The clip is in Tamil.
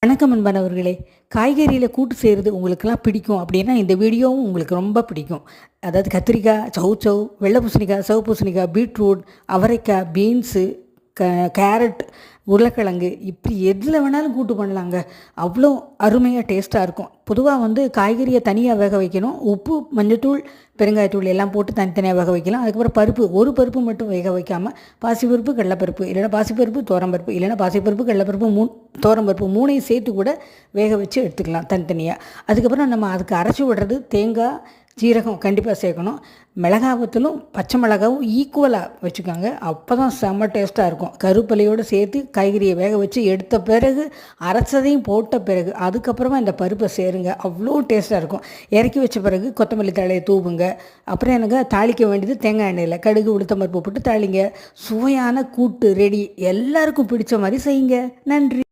வணக்கம் அன்பானவர்களே. காய்கறியில் கூட்டு செய்கிறது உங்களுக்கெல்லாம் பிடிக்கும் அப்படின்னா இந்த வீடியோவும் உங்களுக்கு ரொம்ப பிடிக்கும். அதாவது கத்திரிக்காய், சௌசௌ, வெள்ளை பூசணிக்காய், சிவப்பு பூசணிக்காய், பீட்ரூட், அவரைக்காய், பீன்ஸு, கேரட், உருளைக்கிழங்கு இப்படி எதில் வேணாலும் கூட்டு பண்ணலாங்க. அவ்வளோ அருமையாக டேஸ்ட்டாக இருக்கும். பொதுவாக காய்கறியை தனியாக வேக வைக்கணும். உப்பு, மஞ்சத்தூள், பெருங்காயத்தூள் எல்லாம் போட்டு தனித்தனியாக வேக வைக்கலாம். அதுக்கப்புறம் பருப்பு, ஒரு பருப்பு மட்டும் வேக வைக்காமல் பாசிப்பருப்பு, கடலைப்பருப்பு, இல்லைனா பாசிப்பருப்பு, துவரம்பருப்பு, இல்லைனா பாசிப்பருப்பு, கடலைப்பருப்பு, துவரம்பருப்பு மூணையும் சேர்த்து கூட வேக வச்சு எடுத்துக்கலாம் தனித்தனியாக. அதுக்கப்புறம் நம்ம அதுக்கு அரைச்சி விடுறது தேங்காய், ஜீரகம் கண்டிப்பாக சேர்க்கணும். மிளகாவத்தலும் பச்சை மிளகாவும் ஈக்குவலாக வச்சுக்கோங்க. அப்போ தான் செம்ம டேஸ்ட்டாக இருக்கும். கருவேப்பிலையோடு சேர்த்து காய்கறியை வேக வச்சு எடுத்த பிறகு அரைச்சதையும் போட்ட பிறகு அதுக்கப்புறமா இந்த பருப்பை சேருங்க. அவ்வளோ டேஸ்ட்டாக இருக்கும். இறக்கி வச்ச பிறகு கொத்தமல்லி தழையை தூவுங்க. அப்புறம் எனக்கு தாளிக்க வேண்டியது தேங்காய் எண்ணெயில் கடுகு, உளுத்தம்பருப்பு போட்டு தாளிங்க. சுவையான கூட்டு ரெடி. எல்லாருக்கும் பிடிச்ச மாதிரி செய்யுங்க. நன்றி.